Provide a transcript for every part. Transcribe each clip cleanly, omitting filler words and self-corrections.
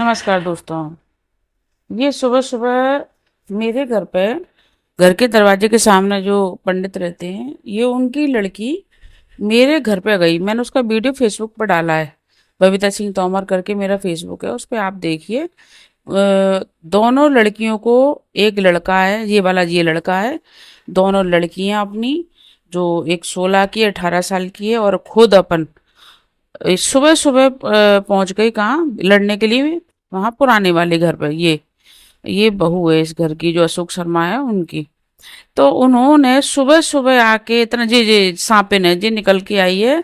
नमस्कार दोस्तों। ये सुबह सुबह मेरे घर पे, घर के दरवाजे के सामने जो पंडित रहते हैं, ये उनकी लड़की मेरे घर पे गई। मैंने उसका वीडियो फेसबुक पर डाला है। बबीता सिंह तोमर करके मेरा फेसबुक है, उस पर आप देखिए। दोनों लड़कियों को, एक लड़का है, ये लड़का है, दोनों लड़कियां अपनी, जो एक 16 की 18 साल की है, और खुद अपन सुबह सुबह पहुंच गई कहाँ लड़ने के लिए, वहां पुराने वाले घर पर। ये बहू है इस घर की, जो अशोक शर्मा है उनकी। तो उन्होंने सुबह सुबह आके इतना जी जी सांपे ने जी निकल के आई है।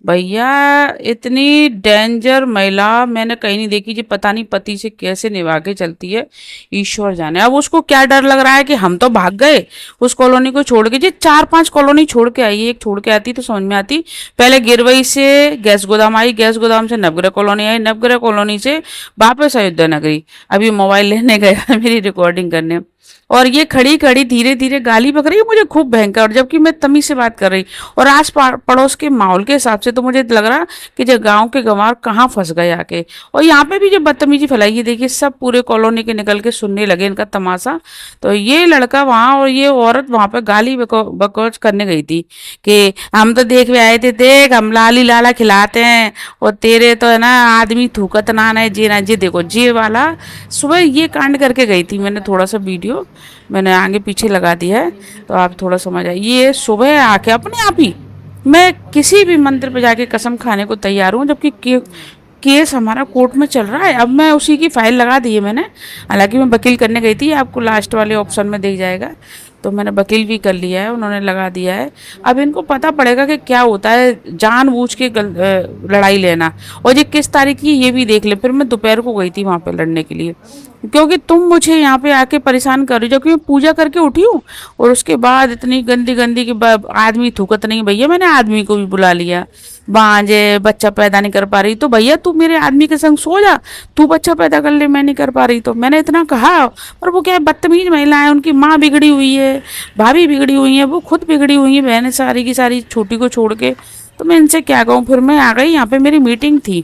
भैया, इतनी डेंजर महिला मैंने कहीं नहीं देखी जी। पता नहीं पति से कैसे निभा के चलती है, ईश्वर जाने। अब उसको क्या डर लग रहा है कि हम तो भाग गए उस कॉलोनी को छोड़ के जी। 4-5 कॉलोनी छोड़ के आई है, एक छोड़ के आती तो समझ में आती। पहले गिरवई से गैस गोदाम आई, गैस गोदाम से नवग्रह कॉलोनी आई, नवग्रह कॉलोनी से वापस अयोध्या नगरी। अभी मोबाइल लेने गया मेरी रिकॉर्डिंग करने, और ये खड़ी खड़ी धीरे धीरे गाली बक रही है मुझे खूब भयंकर, और जबकि मैं तमीज से बात कर रही। और आस पड़ोस के माहौल के हिसाब से तो मुझे लग रहा कि जो गांव के गंवार कहाँ फंस गए आके। और यहाँ पे भी जो बदतमीजी फैलाई है, देखिए सब पूरे कॉलोनी के निकल के सुनने लगे इनका तमाशा। तो ये लड़का वहां और ये औरत वहां पे गाली बकौच करने गई थी कि हम तो देख भी आए थे, देख हम लाली लाला खिलाते हैं, और तेरे तो है ना आदमी थूकत ना है जी, ना जी देखो जी वाला। सुबह ये कांड करके गई थी। मैंने थोड़ा सा वीडियो मैंने आगे पीछे लगा दिया है, तो आप थोड़ा समझ आए। ये सुबह आके अपने आप ही, मैं किसी भी मंदिर पे जाके कसम खाने को तैयार हूँ, जबकि केस हमारा कोर्ट में चल रहा है। अब मैं उसी की फाइल लगा दी है मैंने। हालांकि मैं वकील करने गई थी, आपको लास्ट वाले ऑप्शन में दिख जाएगा। तो मैंने वकील भी कर लिया है, उन्होंने लगा दिया है। अब इनको पता पड़ेगा कि क्या होता है जानबूझ के लड़ाई लेना। और ये किस तारीख की ये भी देख ले। फिर मैं दोपहर को गई थी वहां पे लड़ने के लिए, क्योंकि तुम मुझे यहाँ पे आके परेशान कर रही हो, जबकि मैं पूजा करके उठी हूँ। और उसके बाद इतनी गंदी गंदी की आदमी थूकत नहीं। भैया मैंने आदमी को भी बुला लिया, बांझे बच्चा पैदा नहीं कर पा रही तो भैया तू मेरे आदमी के संग सो जा, तू बच्चा पैदा कर ले, मैं नहीं कर पा रही तो। मैंने इतना कहा। पर वो क्या है, बदतमीज महिला है, उनकी माँ बिगड़ी हुई है, भाभी बिगड़ी हुई है, वो खुद बिगड़ी हुई है, बहनें सारी की सारी छोटी को छोड़ के। तो मैं इनसे क्या कहूँ। फिर मैं आ गई, यहाँ पे मेरी मीटिंग थी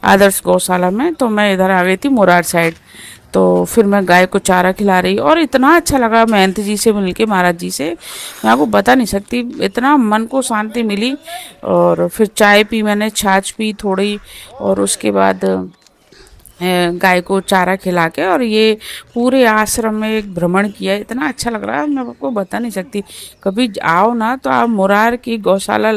आदर्श गौशाला में, तो मैं इधर आ गई थी मुरार साइड। तो फिर मैं गाय को चारा खिला रही, और इतना अच्छा लगा महंत जी से मिलके, महाराज जी से, मैं आपको बता नहीं सकती। इतना मन को शांति मिली। और फिर चाय पी मैंने, छाछ पी थोड़ी, और उसके बाद गाय को चारा खिला के, और ये पूरे आश्रम में एक भ्रमण किया। इतना अच्छा लग रहा है, मैं आपको बता नहीं सकती। कभी आओ ना तो आप मुरार की गौशाला,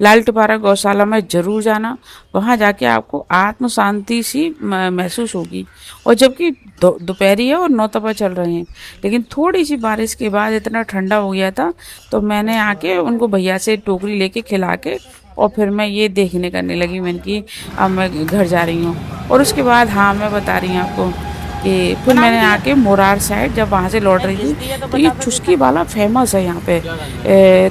लाल टिपारा गौशाला में ज़रूर जाना। वहाँ जाके आपको आत्म शांति सी महसूस होगी। और जबकि दोपहरी है और 9 तपा चल रहे हैं, लेकिन थोड़ी सी बारिश के बाद इतना ठंडा हो गया था। तो मैंने आके उनको भैया से टोकरी लेके खिला के, और फिर मैं ये देखने करने लगी। मैंने कि अब मैं घर जा रही हूँ। और उसके बाद हाँ मैं बता रही हूँ आपको कि फिर मैंने आके मुरार साइड जब वहाँ से लौट रही थी, तो ये चुस्की वाला फेमस है यहाँ पे,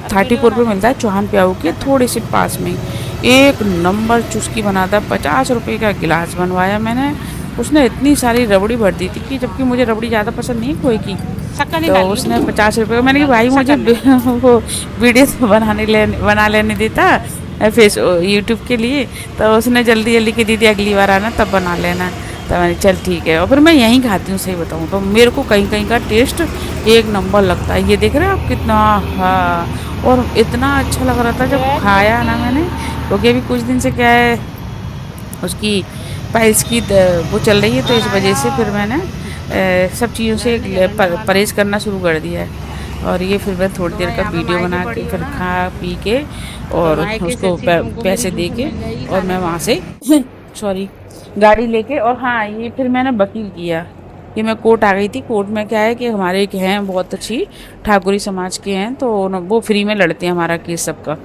34 पे मिलता है, चौहान प्याऊ के थोड़े से पास में। एक नंबर चुस्की बनाता, 50 रुपये का गिलास बनवाया मैंने। उसने इतनी सारी रबड़ी भर दी थी कि, जबकि मुझे रबड़ी ज़्यादा पसंद नहीं कोई की, तो उसने 50 रुपये। मैंने कहा भाई मुझे वो वीडियो बना लेने देता फेस यूट्यूब के लिए। तो उसने जल्दी जल्दी की दीदी अगली बार आना तब बना लेना। तो मैंने चल ठीक है। और फिर मैं यहीं खाती हूँ, सही बताऊँ तो मेरे को कहीं कहीं का टेस्ट एक नंबर लगता है। ये देख रहे हो आप कितना, हाँ। और इतना अच्छा लग रहा था जब खाया ना मैंने, क्योंकि अभी कुछ दिन से क्या है, उसकी पाइल्स की वो चल रही है, तो इस वजह से फिर मैंने सब चीज़ों से परहेज़ करना शुरू कर दिया है। और ये फिर मैं थोड़ी देर का वीडियो बना के, फिर खा पी के, और उसको पैसे दे के, और मैं वहाँ से सॉरी गाड़ी लेके, और हाँ ये फिर मैंने वकील किया कि मैं कोर्ट आ गई थी। कोर्ट में क्या है कि हमारे एक हैं बहुत अच्छी ठाकुरी समाज के हैं, तो वो फ्री में लड़ते हैं हमारा केस सबका।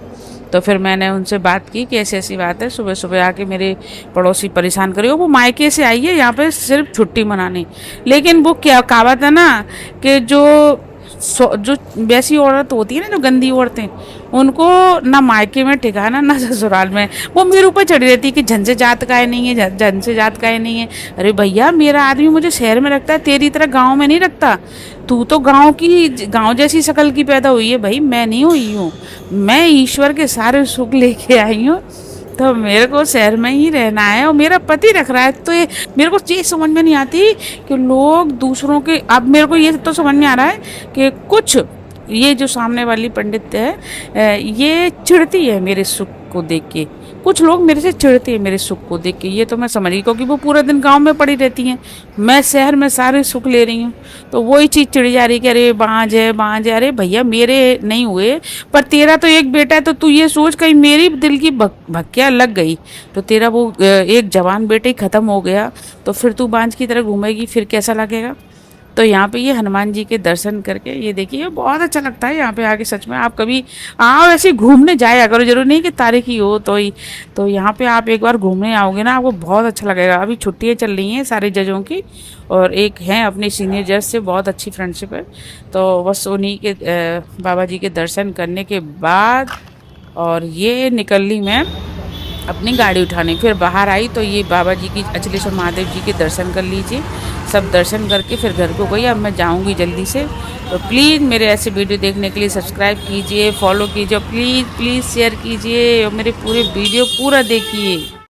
तो फिर मैंने उनसे बात की कि ऐसी ऐसी बात है, सुबह सुबह आके मेरे पड़ोसी परेशान करी हो। वो मायके से आई है यहाँ पे सिर्फ छुट्टी मनाने, लेकिन वो क्या कहावत है ना कि जो वैसी औरत होती है ना, जो गंदी औरतें, उनको ना मायके में ठिकाना ना ससुराल में। वो मेरे ऊपर चढ़ी रहती है कि झन से जात का है नहीं है, झन से जात का है नहीं है। अरे भैया मेरा आदमी मुझे शहर में रखता है, तेरी तरह गांव में नहीं रखता। तू तो गांव जैसी शक्ल की पैदा हुई है भाई, मैं नहीं हुई हूँ। मैं ईश्वर के सारे सुख लेके आई हूँ। तो मेरे को शहर में ही रहना है और मेरा पति रख रहा है, तो ये मेरे को ये समझ में नहीं आती कि लोग दूसरों के, अब मेरे को ये तो समझ में आ रहा है कि कुछ ये जो सामने वाली पंडित है ये चिढ़ती है मेरे सुख को देख के। कुछ लोग मेरे से चिढ़ते हैं मेरे सुख को देख के, ये तो मैं समझ गई, क्योंकि वो पूरा दिन गांव में पड़ी रहती हैं, मैं शहर में सारे सुख ले रही हूँ। तो वही चीज़ चिढ़ जा रही कि अरे बांझ है। अरे भैया मेरे नहीं हुए, पर तेरा तो एक बेटा है, तो तू ये सोच कहीं मेरी दिल की भक्कियाँ लग गई तो तेरा वो एक जवान बेटे ही ख़त्म हो गया, तो फिर तू बांझ की तरह घूमेगी, फिर कैसा लगेगा। तो यहाँ पे ये हनुमान जी के दर्शन करके ये देखिए बहुत अच्छा लगता है यहाँ पे आके, सच में आप कभी आओ ऐसे घूमने जाया करो, जरूर नहीं कि तारीखी हो तो ही। तो यहाँ पे आप एक बार घूमने आओगे ना आपको बहुत अच्छा लगेगा। अभी छुट्टियाँ चल रही हैं सारे जजों की, और एक हैं अपने सीनियर जज से बहुत अच्छी फ्रेंडशिप है। तो बस उन्हीं के बाबा जी के दर्शन करने के बाद और ये निकल ली मैं अपनी गाड़ी उठाने, फिर बाहर आई तो ये बाबा जी की, अचलेश्वर महादेव जी के दर्शन कर लीजिए। सब दर्शन करके फिर घर को गई, अब मैं जाऊंगी जल्दी से। तो प्लीज़ मेरे ऐसे वीडियो देखने के लिए सब्सक्राइब कीजिए, फॉलो कीजिए, प्लीज़ प्लीज़ शेयर कीजिए और मेरे पूरे वीडियो पूरा देखिए।